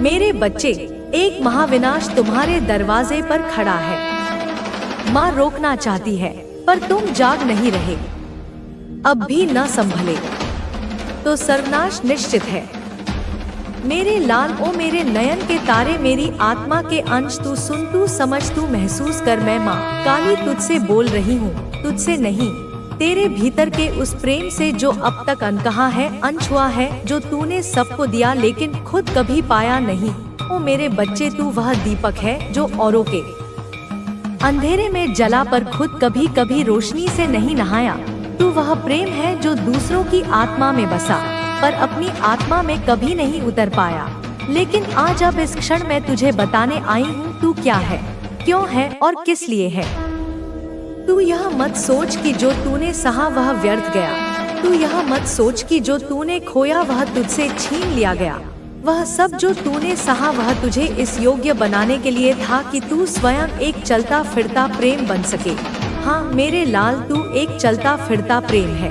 मेरे बच्चे, एक महाविनाश तुम्हारे दरवाजे पर खड़ा है। माँ रोकना चाहती है, पर तुम जाग नहीं रहे। अब भी न संभले तो सर्वनाश निश्चित है। मेरे लाल ओ मेरे नयन के तारे, मेरी आत्मा के अंश, तू सुन, तू समझ, तू महसूस कर। मैं माँ काली तुझसे बोल रही हूँ, तुझसे नहीं, तेरे भीतर के उस प्रेम से जो अब तक अनकहा है, अनछुआ है, जो तूने सबको दिया लेकिन खुद कभी पाया नहीं। ओ मेरे बच्चे, तू वह दीपक है जो औरों के अंधेरे में जला पर खुद कभी कभी रोशनी से नहीं नहाया। तू वह प्रेम है जो दूसरों की आत्मा में बसा पर अपनी आत्मा में कभी नहीं उतर पाया। लेकिन आज अब इस क्षण मैं तुझे बताने आई हूँ तू क्या है, क्यों है और किस लिए है। तू यह मत सोच कि जो तूने सहा वह व्यर्थ गया। तू यह मत सोच कि जो तूने खोया वह तुझसे छीन लिया गया। वह सब जो तूने सहा वह तुझे इस योग्य बनाने के लिए था कि तू स्वयं एक चलता फिरता प्रेम बन सके। हाँ मेरे लाल, तू एक चलता फिरता प्रेम है,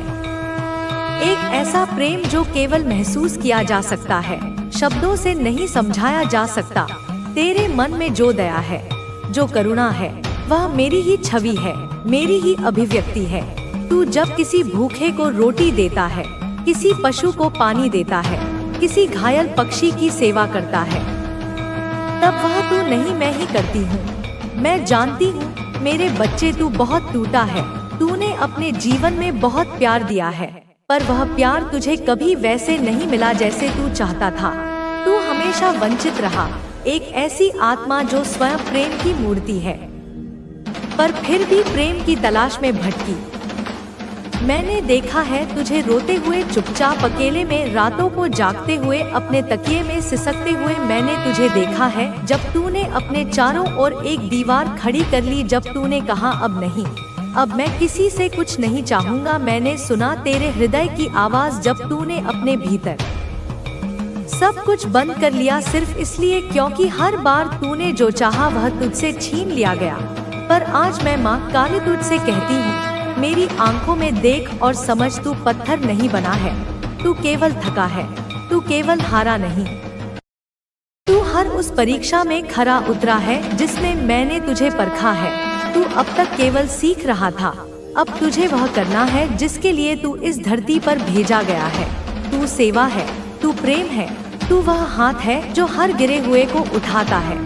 एक ऐसा प्रेम जो केवल महसूस किया जा सकता है, शब्दों से नहीं समझाया जा सकता। तेरे मन में जो दया है, जो करुणा है, वह मेरी ही छवि है, मेरी ही अभिव्यक्ति है। तू जब किसी भूखे को रोटी देता है, किसी पशु को पानी देता है, किसी घायल पक्षी की सेवा करता है, तब वह तू नहीं मैं ही करती हूँ। मैं जानती हूँ मेरे बच्चे, तू बहुत टूटा है। तूने अपने जीवन में बहुत प्यार दिया है, पर वह प्यार तुझे कभी वैसे नहीं मिला जैसे तू चाहता था। तू हमेशा वंचित रहा, एक ऐसी आत्मा जो स्वयं प्रेम की मूर्ति है, पर फिर भी प्रेम की तलाश में भटकी। मैंने देखा है तुझे रोते हुए, चुपचाप अकेले में, रातों को जागते हुए, अपने तकिए में सिसकते हुए। मैंने तुझे देखा है जब तूने अपने चारों ओर एक दीवार खड़ी कर ली, जब तूने कहा अब नहीं, अब मैं किसी से कुछ नहीं चाहूंगा। मैंने सुना तेरे हृदय की आवाज जब तूने अपने भीतर सब कुछ बंद कर लिया, सिर्फ इसलिए क्योंकि हर बार तूने जो चाहा वह तुझसे छीन लिया गया। पर आज मैं माँ काली तुझसे कहती हूँ, मेरी आंखों में देख और समझ, तू पत्थर नहीं बना है, तू केवल थका है, तू केवल हारा नहीं, तू हर उस परीक्षा में खरा उतरा है जिसमें मैंने तुझे परखा है। तू अब तक केवल सीख रहा था, अब तुझे वह करना है जिसके लिए तू इस धरती पर भेजा गया है। तू सेवा है, तू प्रेम है, तू वह हाथ है जो हर गिरे हुए को उठाता है।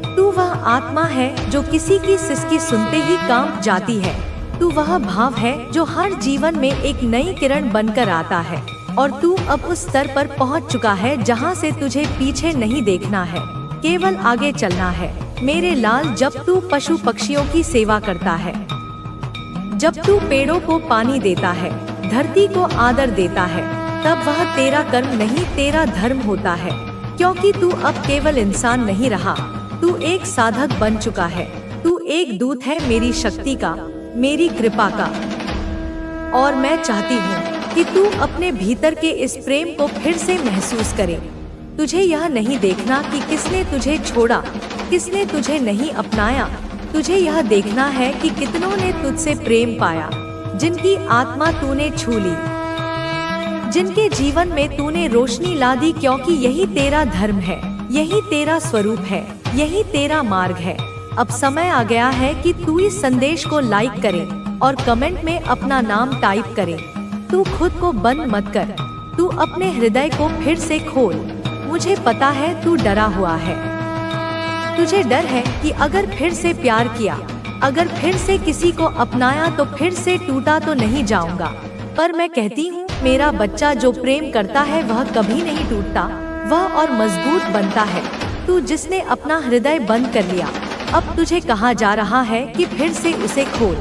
तू वह आत्मा है जो किसी की सिसकी सुनते ही कांप जाती है। तू वह भाव है जो हर जीवन में एक नई किरण बनकर आता है। और तू अब उस स्तर पर पहुंच चुका है जहां से तुझे पीछे नहीं देखना है, केवल आगे चलना है। मेरे लाल, जब तू पशु पक्षियों की सेवा करता है, जब तू पेड़ों को पानी देता है, धरती को आदर देता है, तब वह तेरा कर्म नहीं, तेरा धर्म होता है। क्योंकि तू अब केवल इंसान नहीं रहा, तू एक साधक बन चुका है। तू एक दूत है मेरी शक्ति का, मेरी कृपा का। और मैं चाहती हूँ कि तू अपने भीतर के इस प्रेम को फिर से महसूस करे। तुझे यह नहीं देखना कि किसने तुझे छोड़ा, किसने तुझे नहीं अपनाया। तुझे यह देखना है कि कितनों ने तुझसे प्रेम पाया, जिनकी आत्मा तूने छू ली, जिनके जीवन में तूने रोशनी ला दी। क्योंकि यही तेरा धर्म है, यही तेरा स्वरूप है, यही तेरा मार्ग है। अब समय आ गया है कि तू इस संदेश को लाइक करे और कमेंट में अपना नाम टाइप करे। तू खुद को बंद मत कर, तू अपने हृदय को फिर से खोल। मुझे पता है तू डरा हुआ है, तुझे डर है कि अगर फिर से प्यार किया, अगर फिर से किसी को अपनाया तो फिर से टूटा तो नहीं जाऊंगा। पर मैं कहती हूँ मेरा बच्चा, जो प्रेम करता है वह कभी नहीं टूटता, वह और मजबूत बनता है। तू जिसने अपना हृदय बंद कर लिया, अब तुझे कहा जा रहा है कि फिर से उसे खोल।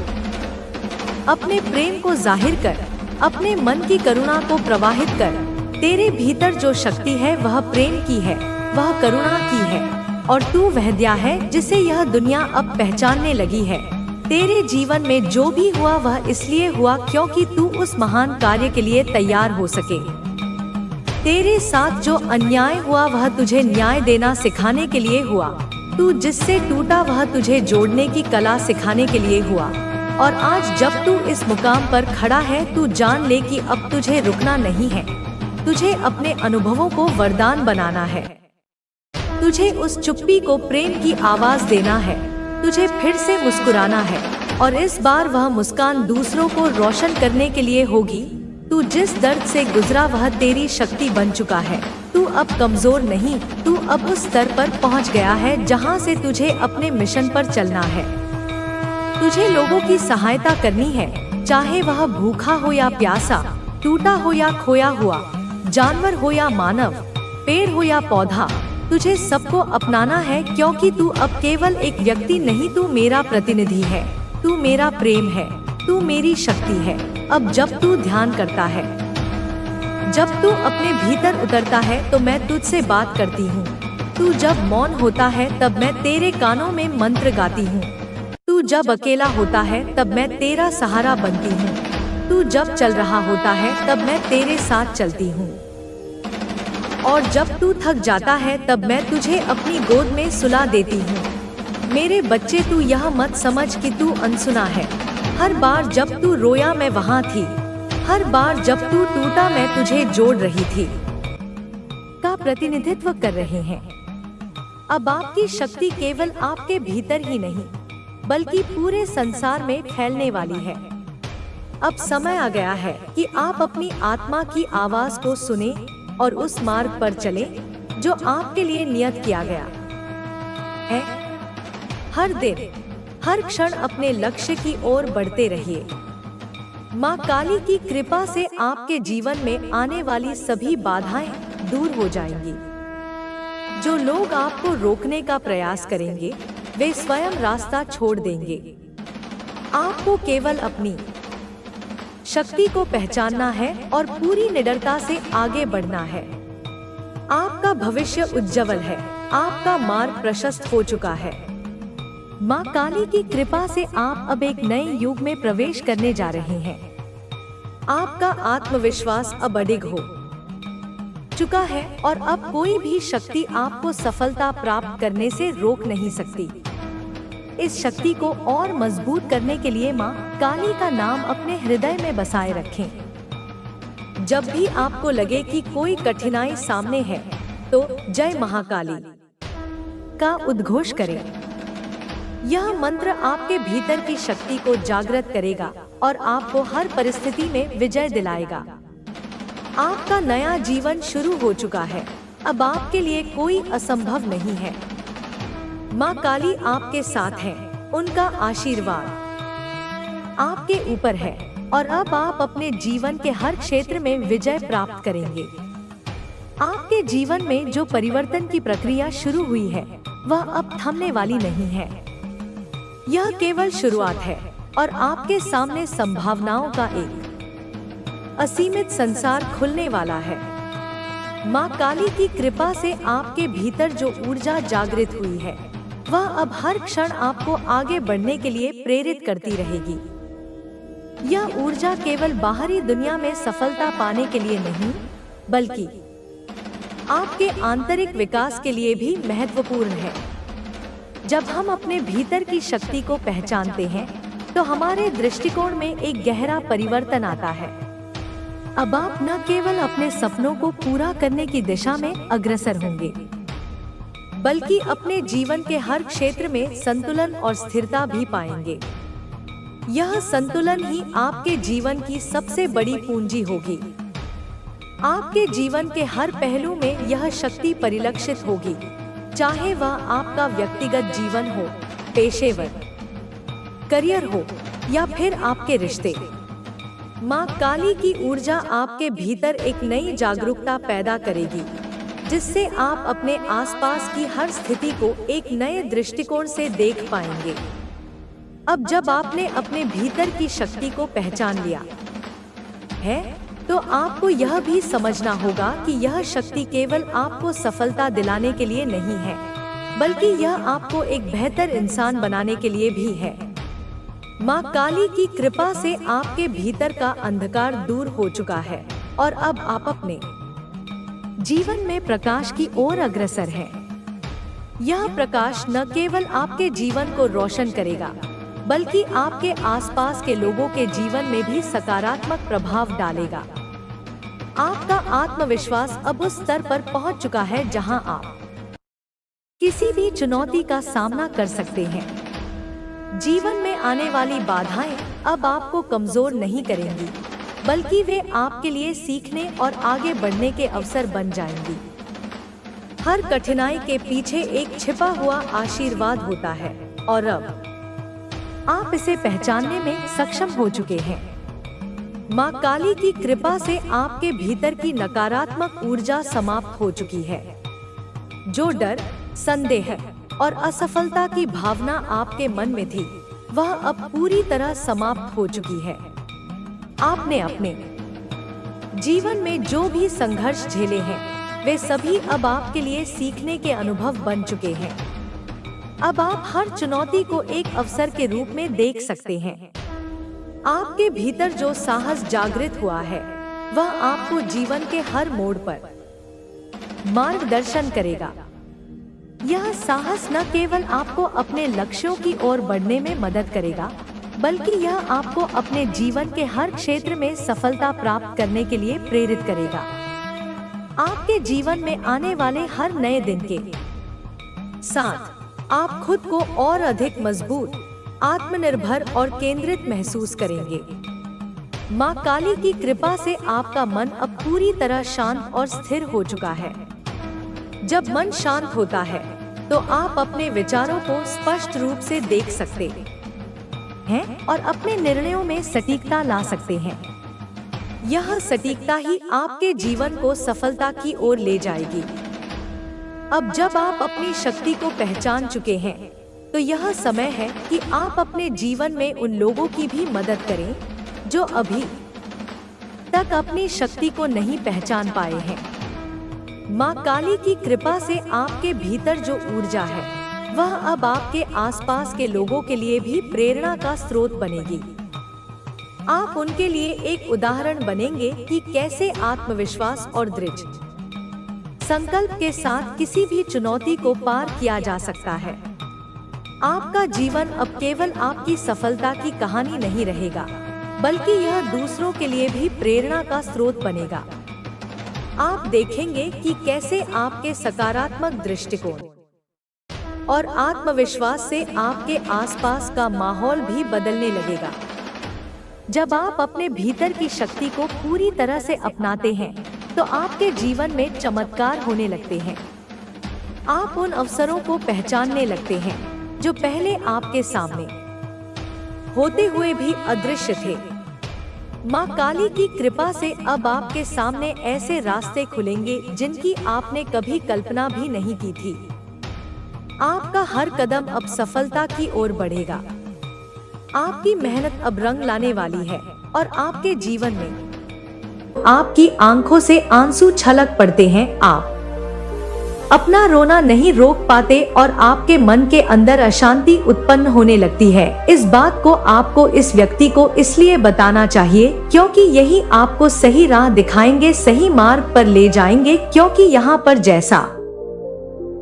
अपने प्रेम को जाहिर कर, अपने मन की करुणा को प्रवाहित कर। तेरे भीतर जो शक्ति है वह प्रेम की है, वह करुणा की है, और तू वह दया है जिसे यह दुनिया अब पहचानने लगी है। तेरे जीवन में जो भी हुआ वह इसलिए हुआ क्योंकि तू उस महान कार्य के लिए तैयार हो सके। तेरे साथ जो अन्याय हुआ वह तुझे न्याय देना सिखाने के लिए हुआ। तू जिससे टूटा वह तुझे जोड़ने की कला सिखाने के लिए हुआ। और आज जब तू इस मुकाम पर खड़ा है, तू जान ले कि अब तुझे रुकना नहीं है, तुझे अपने अनुभवों को वरदान बनाना है। तुझे उस चुप्पी को प्रेम की आवाज देना है, तुझे फिर से मुस्कुराना है, और इस बार वह मुस्कान दूसरों को रोशन करने के लिए होगी। तू जिस दर्द से गुजरा वह तेरी शक्ति बन चुका है। तू अब कमजोर नहीं, तू अब उस स्तर पर पहुंच गया है जहां से तुझे अपने मिशन पर चलना है। तुझे लोगों की सहायता करनी है, चाहे वह भूखा हो या प्यासा, टूटा हो या खोया हुआ, जानवर हो या मानव, पेड़ हो या पौधा। तुझे सबको अपनाना है, क्योंकि तू अब केवल एक व्यक्ति नहीं, तू मेरा प्रतिनिधि है, तू मेरा प्रेम है, तू मेरी शक्ति है। अब जब तू ध्यान करता है, जब तू अपने भीतर उतरता है तो मैं तुझसे बात करती हूँ। तू जब मौन होता है तब मैं तेरे कानों में मंत्र गाती हूँ। तू जब अकेला होता है तब मैं तेरा सहारा बनती हूँ। तू जब चल रहा होता है तब मैं तेरे साथ चलती हूँ, और जब तू थक जाता है तब मैं तुझे अपनी गोद में सुला देती हूँ। मेरे बच्चे, तू यह मत समझ कि तू अनसुना है। हर बार जब तू रोया मैं वहाँ थी, हर बार जब तू टूटा मैं तुझे जोड़ रही थी। का प्रतिनिधित्व कर रहे हैं। अब आपकी शक्ति केवल आपके भीतर ही नहीं बल्कि पूरे संसार में फैलने वाली है। अब समय आ गया है कि आप अपनी आत्मा की आवाज को सुने और उस मार्ग पर चले जो आपके लिए नियत किया गया है। हर दिन, हर क्षण अपने लक्ष्य की ओर बढ़ते रहिए। माँ काली की कृपा से आपके जीवन में आने वाली सभी बाधाएं दूर हो जाएंगी। जो लोग आपको रोकने का प्रयास करेंगे वे स्वयं रास्ता छोड़ देंगे। आपको केवल अपनी शक्ति को पहचानना है और पूरी निडरता से आगे बढ़ना है। आपका भविष्य उज्जवल है, आपका मार्ग प्रशस्त हो चुका है। माँ काली की कृपा से आप अब एक नए युग में प्रवेश करने जा रहे हैं। आपका आत्मविश्वास अब अडिग हो चुका है और अब कोई भी शक्ति आपको सफलता प्राप्त करने से रोक नहीं सकती। इस शक्ति को और मजबूत करने के लिए माँ काली का नाम अपने हृदय में बसाए रखें। जब भी आपको लगे कि कोई कठिनाई सामने है तो जय महाकाली का उद्घोष करें। यह मंत्र आपके भीतर की शक्ति को जागृत करेगा और आपको हर परिस्थिति में विजय दिलाएगा। आपका नया जीवन शुरू हो चुका है। अब आपके लिए कोई असंभव नहीं है। माँ काली आपके साथ हैं, उनका आशीर्वाद आपके ऊपर है और अब आप अपने जीवन के हर क्षेत्र में विजय प्राप्त करेंगे। आपके जीवन में जो परिवर्तन की प्रक्रिया शुरू हुई है वह अब थमने वाली नहीं है। यह केवल शुरुआत है और आपके सामने संभावनाओं का एक असीमित संसार खुलने वाला है। माँ काली की कृपा से आपके भीतर जो ऊर्जा जागृत हुई है वह अब हर क्षण आपको आगे बढ़ने के लिए प्रेरित करती रहेगी। यह ऊर्जा केवल बाहरी दुनिया में सफलता पाने के लिए नहीं बल्कि आपके आंतरिक विकास के लिए भी महत्वपूर्ण है। जब हम अपने भीतर की शक्ति को पहचानते हैं तो हमारे दृष्टिकोण में एक गहरा परिवर्तन आता है। अब आप न केवल अपने सपनों को पूरा करने की दिशा में अग्रसर होंगे बल्कि अपने जीवन के हर क्षेत्र में संतुलन और स्थिरता भी पाएंगे। यह संतुलन ही आपके जीवन की सबसे बड़ी पूंजी होगी। आपके जीवन के हर पहलू में यह शक्ति परिलक्षित होगी, चाहे वह आपका व्यक्तिगत जीवन हो, पेशेवर करियर हो या फिर आपके रिश्ते। माँ काली की ऊर्जा आपके भीतर एक नई जागरूकता पैदा करेगी जिससे आप अपने आसपास की हर स्थिति को एक नए दृष्टिकोण से देख पाएंगे। अब जब आपने अपने भीतर की शक्ति को पहचान लिया है तो आपको यह भी समझना होगा कि यह शक्ति केवल आपको सफलता दिलाने के लिए नहीं है बल्कि यह आपको एक बेहतर इंसान बनाने के लिए भी है। माँ काली की कृपा से आपके भीतर का अंधकार दूर हो चुका है और अब आप अपने जीवन में प्रकाश की ओर अग्रसर हैं। यह प्रकाश न केवल आपके जीवन को रोशन करेगा बल्कि आपके आसपास के लोगों के जीवन में भी सकारात्मक प्रभाव डालेगा। आपका आत्मविश्वास अब उस स्तर पर पहुंच चुका है जहां आप किसी भी चुनौती का सामना कर सकते हैं। जीवन में आने वाली बाधाएं अब आपको कमजोर नहीं करेंगी, बल्कि वे आपके लिए सीखने और आगे बढ़ने के अवसर बन जाएंगी। हर कठिनाई के पीछे एक छिपा हुआ आशीर्वाद होता है और अब आप इसे पहचानने में सक्षम हो चुके हैं। माँ काली की कृपा से आपके भीतर की नकारात्मक ऊर्जा समाप्त हो चुकी है। जो डर, संदेह और असफलता की भावना आपके मन में थी, वह अब पूरी तरह समाप्त हो चुकी है। आपने अपने जीवन में जो भी संघर्ष झेले हैं, वे सभी अब आपके लिए सीखने के अनुभव बन चुके हैं। अब आप हर चुनौती को एक अवसर के रूप में देख सकते हैं। आपके भीतर जो साहस जागृत हुआ है, वह आपको जीवन के हर मोड़ पर मार्गदर्शन करेगा। यह साहस न केवल आपको अपने लक्ष्यों की ओर बढ़ने में मदद करेगा, बल्कि यह आपको अपने जीवन के हर क्षेत्र में सफलता प्राप्त करने के लिए प्रेरित करेगा। आपके जीवन में आने वाले हर नए दिन के साथ आप खुद को और अधिक मजबूत, आत्मनिर्भर और केंद्रित महसूस करेंगे। माँ काली की कृपा से आपका मन अब पूरी तरह शांत और स्थिर हो चुका है। जब मन शांत होता है तो आप अपने विचारों को स्पष्ट रूप से देख सकते हैं और अपने निर्णयों में सटीकता ला सकते हैं। यह सटीकता ही आपके जीवन को सफलता की ओर ले जाएगी। अब जब आप अपनी शक्ति को पहचान चुके हैं, तो यह समय है कि आप अपने जीवन में उन लोगों की भी मदद करें जो अभी तक अपनी शक्ति को नहीं पहचान पाए हैं। माँ काली की कृपा से आपके भीतर जो ऊर्जा है, वह अब आपके आसपास के लोगों के लिए भी प्रेरणा का स्रोत बनेगी। आप उनके लिए एक उदाहरण बनेंगे कि कैसे आत्मविश्वास और दृढ़ संकल्प के साथ किसी भी चुनौती को पार किया जा सकता है। आपका जीवन अब केवल आपकी सफलता की कहानी नहीं रहेगा, बल्कि यह दूसरों के लिए भी प्रेरणा का स्रोत बनेगा। आप देखेंगे कि कैसे आपके सकारात्मक दृष्टिकोण और आत्मविश्वास से आपके आसपास का माहौल भी बदलने लगेगा। जब आप अपने भीतर की शक्ति को पूरी तरह से अपनाते हैं, तो आपके जीवन में चमत्कार होने लगते हैं। आप उन अवसरों को पहचानने लगते हैं जो पहले आपके सामने होते हुए भी अदृश्य थे। माँ काली की कृपा से अब आपके सामने ऐसे रास्ते खुलेंगे जिनकी आपने कभी कल्पना भी नहीं की थी। आपका हर कदम अब सफलता की ओर बढ़ेगा। आपकी मेहनत अब रंग लाने वाली है और आपके जीवन में आपकी आंखों से आंसू छलक पड़ते हैं। आप अपना रोना नहीं रोक पाते और आपके मन के अंदर अशांति उत्पन्न होने लगती है। इस बात को आपको इस व्यक्ति को इसलिए बताना चाहिए क्योंकि यही आपको सही राह दिखाएंगे, सही मार्ग पर ले जाएंगे। क्योंकि यहाँ पर जैसा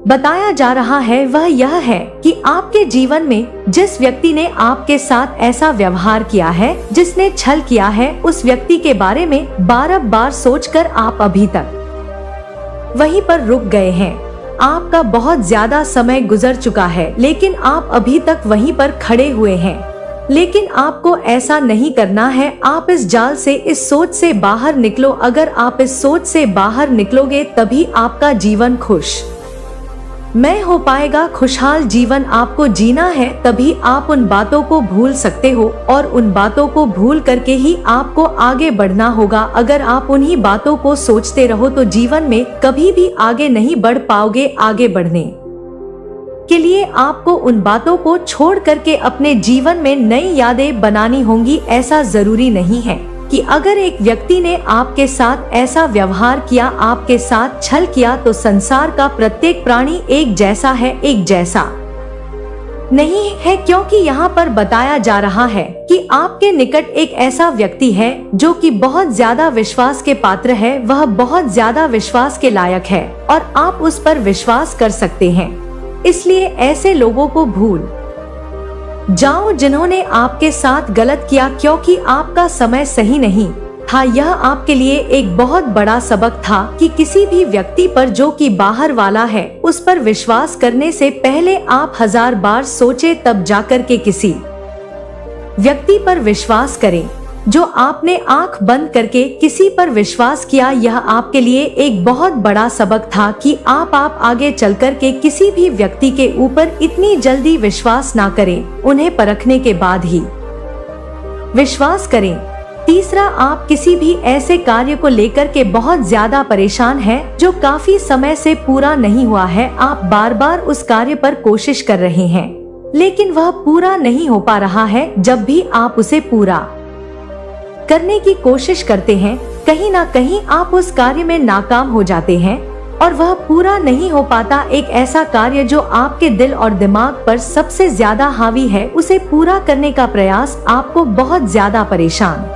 बताया जा रहा है वह यह है कि आपके जीवन में जिस व्यक्ति ने आपके साथ ऐसा व्यवहार किया है, जिसने छल किया है, उस व्यक्ति के बारे में बार-बार सोचकर आप अभी तक वहीं पर रुक गए हैं। आपका बहुत ज्यादा समय गुजर चुका है, लेकिन आप अभी तक वहीं पर खड़े हुए हैं। लेकिन आपको ऐसा नहीं करना है। आप इस जाल से, इस सोच से बाहर निकलो। अगर आप इस सोच से बाहर निकलोगे तभी आपका जीवन खुश मैं हो पाएगा। खुशहाल जीवन आपको जीना है, तभी आप उन बातों को भूल सकते हो और उन बातों को भूल करके ही आपको आगे बढ़ना होगा। अगर आप उन्हीं बातों को सोचते रहो तो जीवन में कभी भी आगे नहीं बढ़ पाओगे। आगे बढ़ने के लिए आपको उन बातों को छोड़ करके अपने जीवन में नई यादें बनानी होंगी। ऐसा जरूरी नहीं है कि अगर एक व्यक्ति ने आपके साथ ऐसा व्यवहार किया, आपके साथ छल किया, तो संसार का प्रत्येक प्राणी एक जैसा है। एक जैसा नहीं है, क्योंकि यहाँ पर बताया जा रहा है कि आपके निकट एक ऐसा व्यक्ति है जो कि बहुत ज्यादा विश्वास के पात्र है। वह बहुत ज्यादा विश्वास के लायक है और आप उस पर विश्वास कर सकते हैं। इसलिए ऐसे लोगों को भूल जाओ जिन्होंने आपके साथ गलत किया, क्योंकि आपका समय सही नहीं था यह आपके लिए एक बहुत बड़ा सबक था कि किसी भी व्यक्ति पर जो कि बाहर वाला है उस पर विश्वास करने से पहले आप 1000 बार सोचे तब जाकर के किसी व्यक्ति पर विश्वास करें। जो आपने आंख बंद करके किसी पर विश्वास किया, यह आपके लिए एक बहुत बड़ा सबक था कि आप आगे चलकर के किसी भी व्यक्ति के ऊपर इतनी जल्दी विश्वास ना करें, उन्हें परखने के बाद ही विश्वास करें। तीसरा, आप किसी भी ऐसे कार्य को लेकर के बहुत ज्यादा परेशान हैं जो काफी समय से पूरा नहीं हुआ है। आप बार बार उस कार्य पर कोशिश कर रहे हैं लेकिन वह पूरा नहीं हो पा रहा है। जब भी आप उसे पूरा करने की कोशिश करते हैं, कहीं ना कहीं आप उस कार्य में नाकाम हो जाते हैं और वह पूरा नहीं हो पाता। एक ऐसा कार्य जो आपके दिल और दिमाग पर सबसे ज्यादा हावी है, उसे पूरा करने का प्रयास आपको बहुत ज्यादा परेशान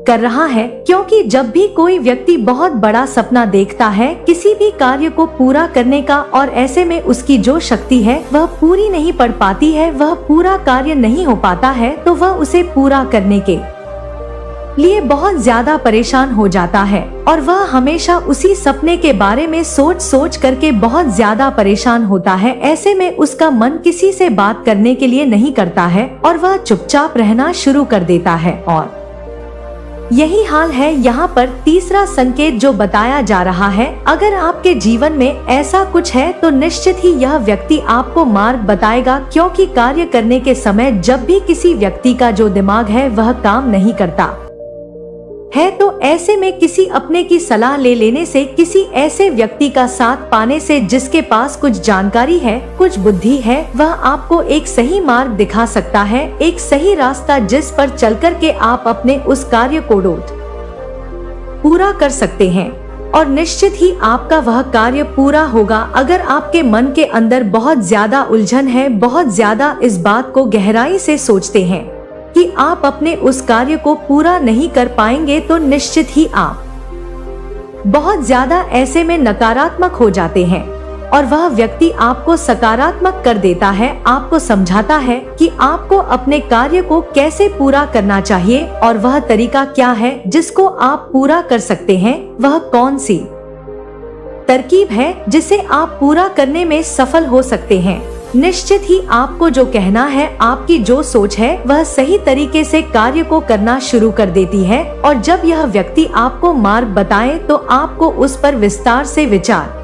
कर रहा है, क्योंकि जब भी कोई व्यक्ति बहुत बड़ा सपना देखता है किसी भी कार्य को पूरा करने का और ऐसे में उसकी जो शक्ति है वह पूरी नहीं पड़ पाती है, वह पूरा कार्य नहीं हो पाता है, तो वह उसे पूरा करने के लिए बहुत ज्यादा परेशान हो जाता है और वह हमेशा उसी सपने के बारे में सोच करके बहुत ज्यादा परेशान होता है। ऐसे में उसका मन किसी से बात करने के लिए नहीं करता है और वह चुपचाप रहना शुरू कर देता है। और यही हाल है यहाँ पर। तीसरा संकेत जो बताया जा रहा है, अगर आपके जीवन में ऐसा कुछ है तो निश्चित ही यह व्यक्ति आपको मार्ग बताएगा, क्योंकि कार्य करने के समय जब भी किसी व्यक्ति का जो दिमाग है वह काम नहीं करता है, तो ऐसे में किसी अपने की सलाह ले लेने से, किसी ऐसे व्यक्ति का साथ पाने से जिसके पास कुछ जानकारी है, कुछ बुद्धि है, वह आपको एक सही मार्ग दिखा सकता है, एक सही रास्ता जिस पर चलकर के आप अपने उस कार्य को पूरा कर सकते हैं और निश्चित ही आपका वह कार्य पूरा होगा। अगर आपके मन के अंदर बहुत ज्यादा उलझन है, बहुत ज्यादा इस बात को गहराई से सोचते हैं कि आप अपने उस कार्य को पूरा नहीं कर पाएंगे, तो निश्चित ही आप बहुत ज्यादा ऐसे में नकारात्मक हो जाते हैं और वह व्यक्ति आपको सकारात्मक कर देता है, आपको समझाता है कि आपको अपने कार्य को कैसे पूरा करना चाहिए और वह तरीका क्या है जिसको आप पूरा कर सकते हैं, वह कौन सी तरकीब है जिसे आप पूरा करने में सफल हो सकते हैं। निश्चित ही आपको जो कहना है, आपकी जो सोच है, वह सही तरीके से कार्य को करना शुरू कर देती है और जब यह व्यक्ति आपको मार्ग बताए तो आपको उस पर विस्तार से विचार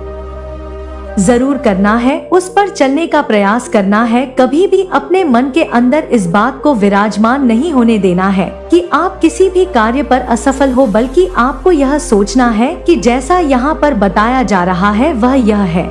जरूर करना है, उस पर चलने का प्रयास करना है। कभी भी अपने मन के अंदर इस बात को विराजमान नहीं होने देना है कि आप किसी भी कार्य पर असफल हो, बल्कि आपको यह सोचना है कि जैसा यहाँ पर बताया जा रहा है वह यह है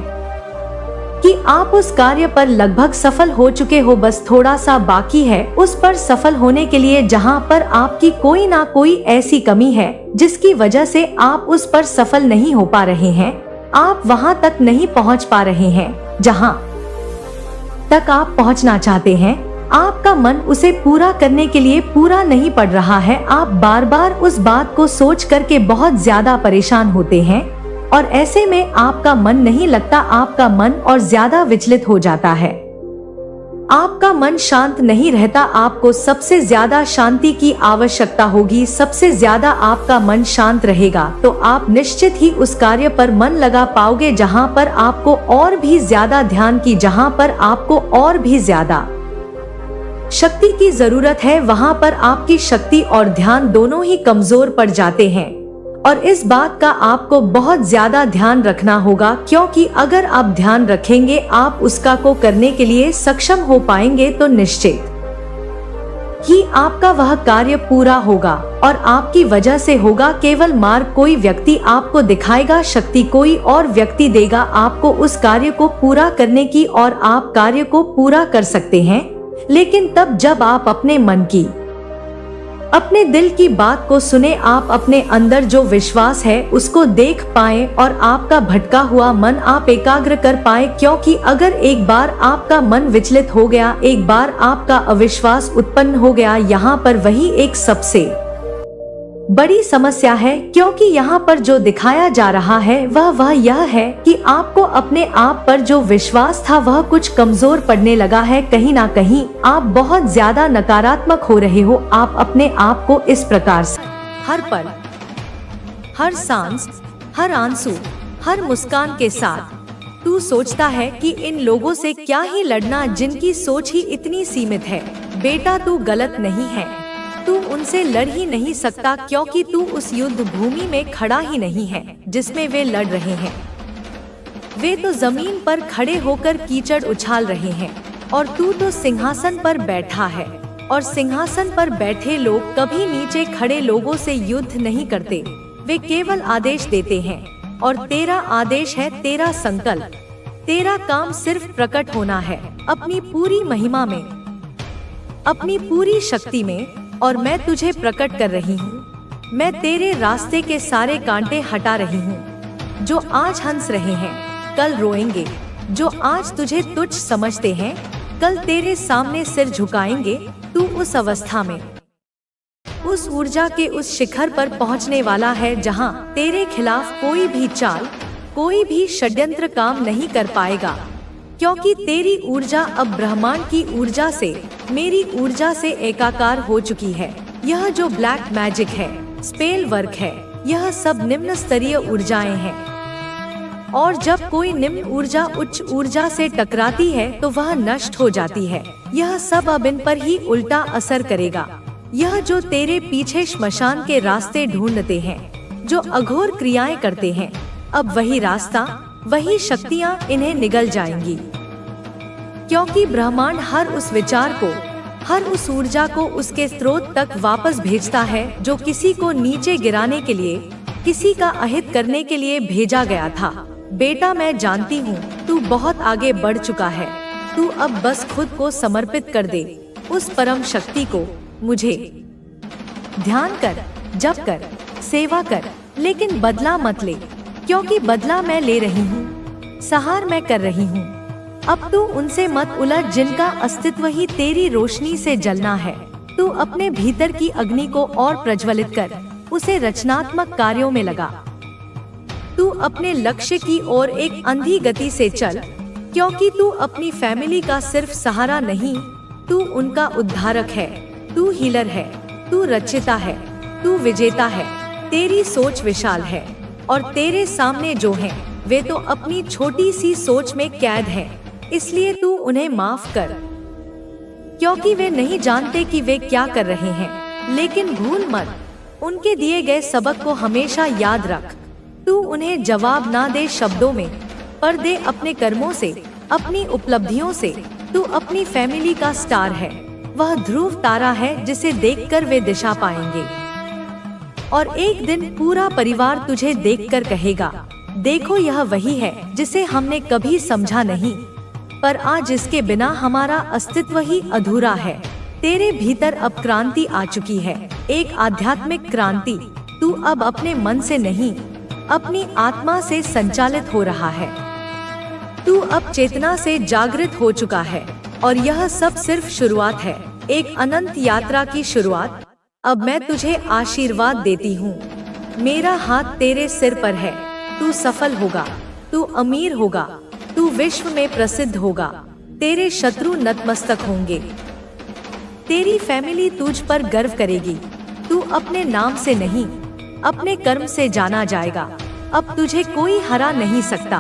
कि आप उस कार्य पर लगभग सफल हो चुके हो, बस थोड़ा सा बाकी है उस पर सफल होने के लिए। जहां पर आपकी कोई ना कोई ऐसी कमी है जिसकी वजह से आप उस पर सफल नहीं हो पा रहे हैं, आप वहां तक नहीं पहुंच पा रहे हैं जहां तक आप पहुंचना चाहते हैं। आपका मन उसे पूरा करने के लिए पूरा नहीं पड़ रहा है। आप बार बार उस बात को सोच करके बहुत ज्यादा परेशान होते हैं और ऐसे में आपका मन नहीं लगता, आपका मन और ज्यादा विचलित हो जाता है, आपका मन शांत नहीं रहता। आपको सबसे ज्यादा शांति की आवश्यकता होगी, सबसे ज्यादा आपका मन शांत रहेगा तो आप निश्चित ही उस कार्य पर मन लगा पाओगे जहां पर आपको और भी ज्यादा ध्यान की, जहां पर आपको और भी ज्यादा शक्ति की जरूरत है, वहां पर आपकी शक्ति और ध्यान दोनों ही कमजोर पड़ जाते हैं। और इस बात का आपको बहुत ज्यादा ध्यान रखना होगा, क्योंकि अगर आप ध्यान रखेंगे आप उसका को करने के लिए सक्षम हो पाएंगे तो निश्चित ही आपका वह कार्य पूरा होगा और आपकी वजह से होगा। केवल मार्ग कोई व्यक्ति आपको दिखाएगा, शक्ति कोई और व्यक्ति देगा आपको उस कार्य को पूरा करने की और आप कार्य को पूरा कर सकते हैं, लेकिन तब जब आप अपने मन की, अपने दिल की बात को सुने, आप अपने अंदर जो विश्वास है उसको देख पाएं और आपका भटका हुआ मन आप एकाग्र कर पाएं। क्योंकि अगर एक बार आपका मन विचलित हो गया, एक बार आपका अविश्वास उत्पन्न हो गया, यहाँ पर वही एक सबसे बड़ी समस्या है। क्योंकि यहाँ पर जो दिखाया जा रहा है वह यह है कि आपको अपने आप पर जो विश्वास था वह कुछ कमजोर पड़ने लगा है। कहीं ना कहीं आप बहुत ज्यादा नकारात्मक हो रहे हो, आप अपने आप को इस प्रकार से हर पल, हर सांस, हर आंसू, हर मुस्कान के साथ। तू सोचता है कि इन लोगों से क्या ही लड़ना जिनकी सोच ही इतनी सीमित है। बेटा तू गलत नहीं है, तू उनसे लड़ ही नहीं सकता क्योंकि तू उस युद्ध भूमि में खड़ा ही नहीं है जिसमें वे लड़ रहे हैं। वे तो जमीन पर खड़े होकर कीचड़ उछाल रहे हैं और तू तो सिंहासन पर बैठा है, और सिंहासन पर बैठे लोग कभी नीचे खड़े लोगों से युद्ध नहीं करते, वे केवल आदेश देते हैं। और तेरा आदेश है तेरा संकल्प, तेरा काम सिर्फ प्रकट होना है अपनी पूरी महिमा में, अपनी पूरी शक्ति में, और मैं तुझे प्रकट कर रही हूँ। मैं तेरे रास्ते के सारे कांटे हटा रही हूँ। जो आज हंस रहे हैं कल रोएंगे, जो आज तुझे तुच्छ समझते हैं कल तेरे सामने सिर झुकाएंगे। तू उस अवस्था में, उस ऊर्जा के उस शिखर पर पहुंचने वाला है जहां तेरे खिलाफ कोई भी चाल, कोई भी षड्यंत्र काम नहीं कर पाएगा, क्योंकि तेरी ऊर्जा अब ब्रह्मांड की ऊर्जा से, मेरी ऊर्जा से एकाकार हो चुकी है। यह जो ब्लैक मैजिक है, स्पेल वर्क है, यह सब निम्न स्तरीय ऊर्जाएं हैं। और जब कोई निम्न ऊर्जा उच्च ऊर्जा से टकराती है तो वह नष्ट हो जाती है। यह सब अब इन पर ही उल्टा असर करेगा। यह जो तेरे पीछे श्मशान के रास्ते ढूंढते हैं, जो अघोर क्रियाएं करते हैं, अब वही रास्ता, वही शक्तियां इन्हें निगल जाएंगी, क्योंकि ब्रह्मांड हर उस विचार को, हर उस ऊर्जा को उसके स्रोत तक वापस भेजता है जो किसी को नीचे गिराने के लिए, किसी का अहित करने के लिए भेजा गया था। बेटा मैं जानती हूँ तू बहुत आगे बढ़ चुका है, तू अब बस खुद को समर्पित कर दे उस परम शक्ति को। मुझे ध्यान कर, जप कर, सेवा कर, लेकिन बदला मत ले, क्योंकि बदला मैं ले रही हूँ, सहार मैं कर रही हूँ। अब तू उनसे मत उलझ जिनका अस्तित्व ही तेरी रोशनी से जलना है। तू अपने भीतर की अग्नि को और प्रज्वलित कर, उसे रचनात्मक कार्यों में लगा। तू अपने लक्ष्य की ओर एक अंधी गति से चल, क्योंकि तू अपनी फैमिली का सिर्फ सहारा नहीं, तू उनका उद्धारक है, तू हीलर है, तू रचिता है, तू विजेता है। तेरी सोच विशाल है और तेरे सामने जो हैं, वे तो अपनी छोटी सी सोच में कैद हैं। इसलिए तू उन्हें माफ कर, क्योंकि वे नहीं जानते कि वे क्या कर रहे हैं। लेकिन भूल मत, उनके दिए गए सबक को हमेशा याद रख। तू उन्हें जवाब ना दे शब्दों में, पर दे अपने कर्मों से, अपनी उपलब्धियों से। तू अपनी फैमिली का स्टार है, वह ध्रुव तारा है जिसे देखकर वे दिशा पाएंगे। और एक दिन पूरा परिवार तुझे देखकर कहेगा, देखो यह वही है जिसे हमने कभी समझा नहीं, पर आज इसके बिना हमारा अस्तित्व ही अधूरा है। तेरे भीतर अब क्रांति आ चुकी है, एक आध्यात्मिक क्रांति। तू अब अपने मन से नहीं, अपनी आत्मा से संचालित हो रहा है। तू अब चेतना से जागृत हो चुका है, और यह सब सिर्फ शुरुआत है, एक अनंत यात्रा की शुरुआत। अब मैं तुझे आशीर्वाद देती हूँ, मेरा हाथ तेरे सिर पर है। तू सफल होगा, तू अमीर होगा, तू विश्व में प्रसिद्ध होगा, तेरे शत्रु नतमस्तक होंगे, तेरी फैमिली तुझ पर गर्व करेगी। तू अपने नाम से नहीं, अपने कर्म से जाना जाएगा। अब तुझे कोई हरा नहीं सकता,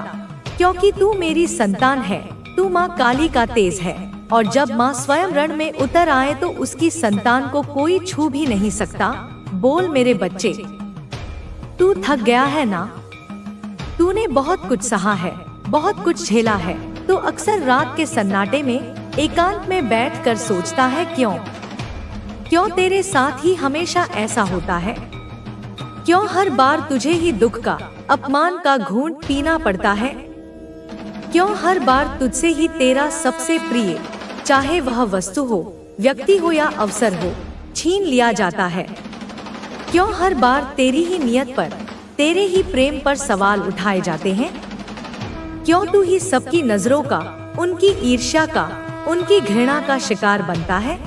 क्योंकि तू मेरी संतान है। तू माँ काली का तेज है, और जब माँ स्वयं रण में उतर आए तो उसकी संतान को कोई छू भी नहीं सकता। बोल मेरे बच्चे, तू थक गया है ना? तूने बहुत कुछ सहा है, बहुत कुछ झेला है, तो अक्सर रात के सन्नाटे में एकांत में बैठकर सोचता है क्यों तेरे साथ ही हमेशा ऐसा होता है? क्यों हर बार तुझे ही दुख का, अपमान का घूंट पीना पड़ता है? क्यों हर बार तुझसे ही तेरा सबसे प्रिय, चाहे वह वस्तु हो, व्यक्ति हो या अवसर हो, छीन लिया जाता है? क्यों हर बार तेरी ही नियत पर, तेरे ही प्रेम पर सवाल उठाए जाते हैं? क्यों तू ही सबकी नजरों का, उनकी ईर्ष्या का, उनकी घृणा का शिकार बनता है?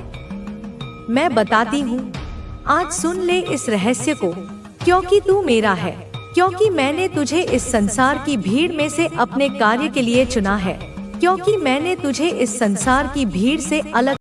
मैं बताती हूँ, आज सुन ले इस रहस्य को, क्योंकि तू मेरा है, क्योंकि मैंने तुझे इस संसार की भीड़ में से अपने कार्य के लिए चुना है, क्योंकि मैंने तुझे इस संसार की भीड़ से अलग